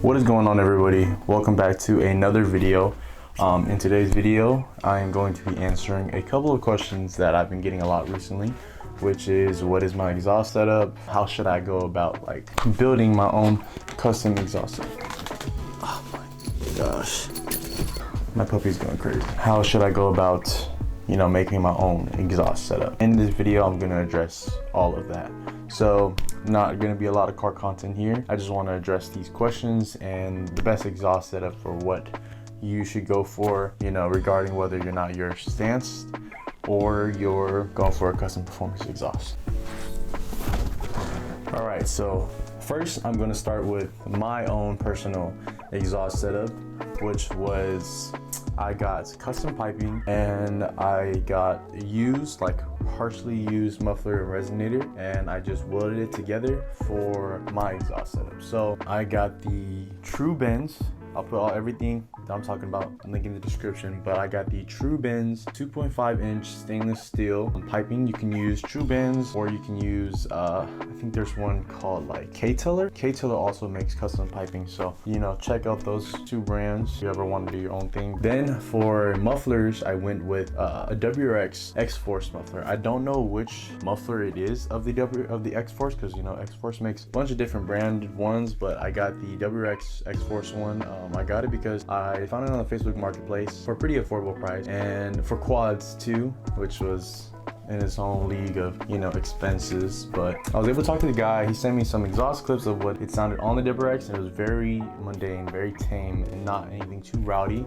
What is going on, everybody? Welcome back to another video. In today's video, I am going to be answering a couple of questions that I've been getting a lot recently, which is what is my exhaust setup? How should I go about building my own custom exhaust setup? Oh my gosh, my puppy's going crazy. How should I go about, making my own exhaust setup? In this video, I'm gonna address all of that. So not gonna be a lot of car content here. I just want to address these questions and the best exhaust setup for what you should go for, regarding whether you're not your stance or you're going for a custom performance exhaust. All right, so first I'm going to start with my own personal exhaust setup, which was I got custom piping and I got partially used muffler and resonator, and I just welded it together for my exhaust setup. So I got the True Bends. I'll put everything that I'm talking about, link in the description, but I got the True Bends 2.5-inch stainless steel piping. You can use True Bends or you can use, I think there's one called K-Tiller. K-Tiller also makes custom piping, so, check out those two brands if you ever want to do your own thing. Then for mufflers, I went with a WRX X-Force muffler. I don't know which muffler it is of the X-Force, because, X-Force makes a bunch of different branded ones, but I got the WRX X-Force one. I got it because I found it on the Facebook Marketplace for a pretty affordable price, and for quads too, which was in its own league of, expenses. But I was able to talk to the guy. He sent me some exhaust clips of what it sounded on the WRX, and it was very mundane, very tame, and not anything too rowdy.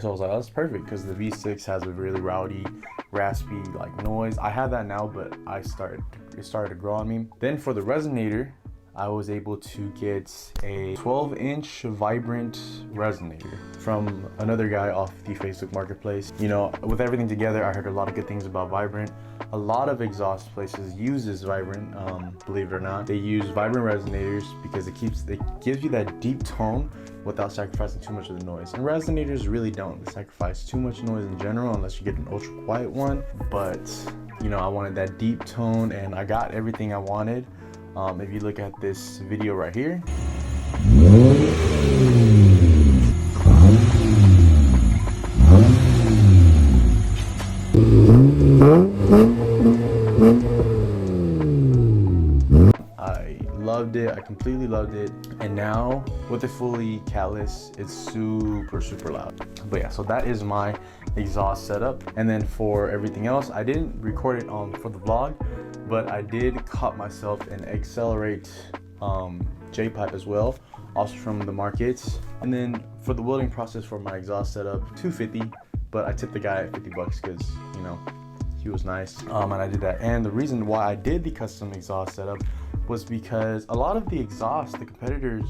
So I was like, oh, that's perfect, because the V6 has a really rowdy, raspy noise. I have that now, but it started to grow on me. Then for the resonator, I was able to get a 12-inch vibrant resonator from another guy off the Facebook Marketplace. With everything together, I heard a lot of good things about Vibrant. A lot of exhaust places uses Vibrant, believe it or not. They use Vibrant resonators because it gives you that deep tone without sacrificing too much of the noise. And resonators really don't sacrifice too much noise in general, unless you get an ultra quiet one. But I wanted that deep tone, and I got everything I wanted. If you look at this video right here, I loved it. I completely loved it. And now with it fully catless, it's super loud. But yeah, so that is my exhaust setup. And then for everything else, I didn't record it for the vlog, but I did caught myself an Accelerate J-pipe as well, also from the market. And then for the welding process for my exhaust setup, $250, but I tipped the guy at $50 because, he was nice. And I did that. And the reason why I did the custom exhaust setup was because a lot of the competitors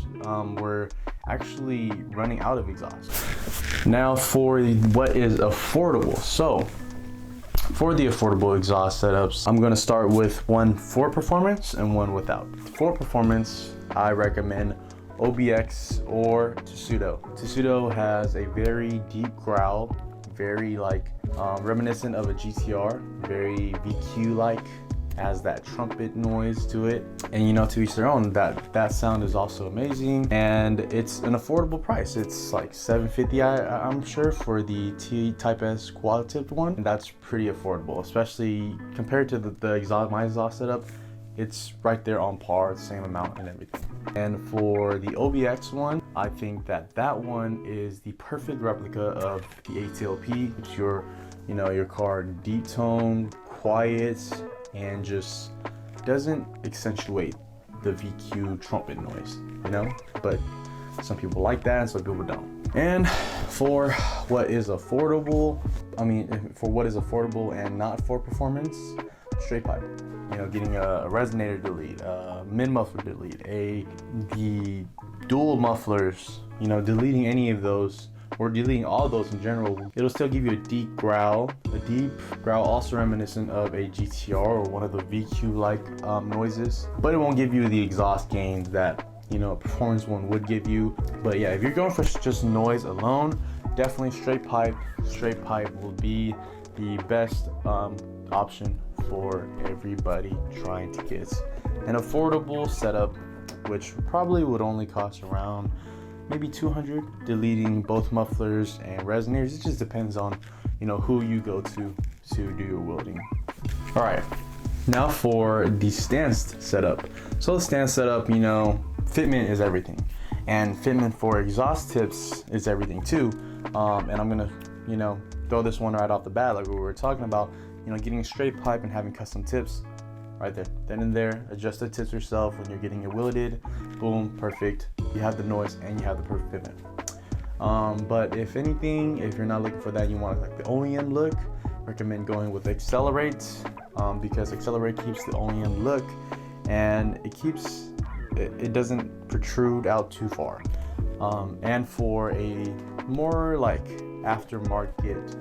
were actually running out of exhaust. Now for what is affordable. So for the affordable exhaust setups, I'm gonna start with one for performance and one without. For performance, I recommend OBX or Tsudo. Tsudo has a very deep growl, very reminiscent of a GTR, very VQ-like, has that trumpet noise to it. And to each their own, that sound is also amazing, and it's an affordable price. It's $750, I'm sure, for the T-Type S quad tipped one, and that's pretty affordable, especially compared to my exhaust setup. It's right there on par, the same amount and everything. And for the OBX one, I think that one is the perfect replica of the ATLP. It's your car deep tone, quiet, and just doesn't accentuate the VQ trumpet noise, but some people like that and some people don't. And for what is affordable, and not for performance, straight pipe. Getting a resonator delete, a mid muffler delete, the dual mufflers, deleting any of those, or deleting all those in general, it'll still give you a deep growl also reminiscent of a GTR or one of the VQ-like noises, but it won't give you the exhaust gains that a performance one would give you. But yeah, if you're going for just noise alone, definitely straight pipe. Straight pipe will be the best option for everybody trying to get an affordable setup, which probably would only cost around maybe 200, deleting both mufflers and resonators. It just depends on, you know, who you go to do your welding. All right, now for the stance setup. So the stance setup, you know, fitment is everything, and fitment for exhaust tips is everything too. And I'm gonna, you know, throw this one right off the bat, like we were talking about, you know, getting a straight pipe and having custom tips. Right there, then and there, adjust the tips yourself when you're getting it wielded. Boom, perfect. You have the noise and you have the perfect fitment. But if anything, if you're not looking for that, you want like the OEM look, recommend going with Accelerate, because Accelerate keeps the OEM look, and it doesn't protrude out too far. And for a more like aftermarket,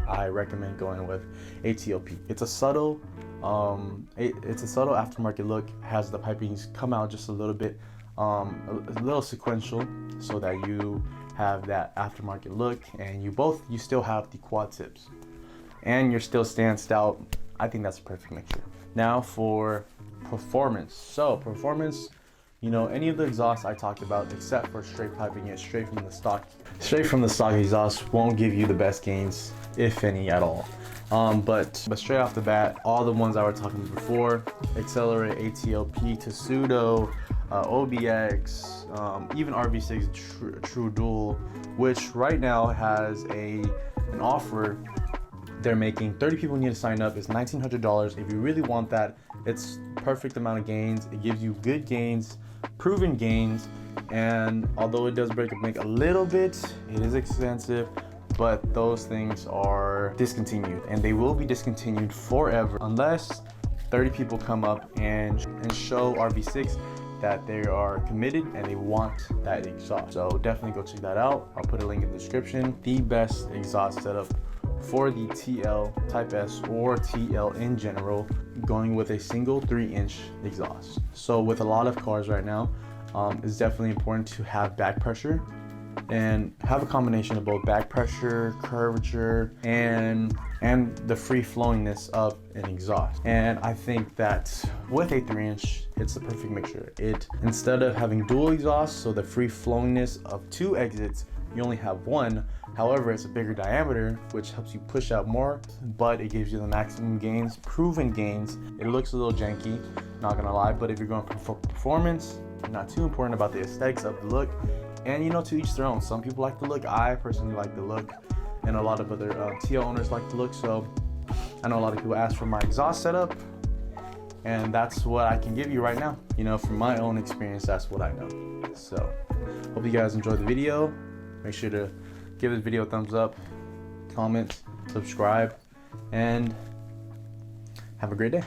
I recommend going with ATLP. It's a subtle aftermarket look. Has the pipings come out just a little bit, a little sequential, so that you have that aftermarket look, and you still have the quad tips, and you're still stanced out. I think that's a perfect mixture. Now for performance. So performance, you know, any of the exhausts I talked about, except for straight piping it straight from the stock exhaust, won't give you the best gains, if any at all. But straight off the bat, all the ones I were talking before, Accelerate, ATLP, Tsudo, OBX, even RV6 True Dual, which right now has an offer. They're making 30 people need to sign up. It's $1,900. If you really want that, it's perfect amount of gains. It gives you good gains, proven gains, and although it does break up a little bit, it is expensive. But those things are discontinued, and they will be discontinued forever unless 30 people come up and show RV6 that they are committed and they want that exhaust. So definitely go check that out. I'll put a link in the description. The best exhaust setup for the TL Type S or TL in general, going with a single 3-inch exhaust. So with a lot of cars right now, it's definitely important to have back pressure, and have a combination of both back pressure, curvature, and the free flowingness of an exhaust. And I think that with a 3-inch, it's the perfect mixture. Instead of having dual exhausts, so the free flowingness of 2 exits, you only have 1. However, it's a bigger diameter, which helps you push out more, but it gives you the maximum gains, proven gains. It looks a little janky, not gonna lie, but if you're going for performance, not too important about the aesthetics of the look. And you know, to each their own. Some people like the look. I personally like the look, and a lot of other TL owners like the look. So I know a lot of people ask for my exhaust setup, and that's what I can give you right now. You know, from my own experience, that's what I know. So hope you guys enjoyed the video. Make sure to give this video a thumbs up, comment, subscribe, and have a great day.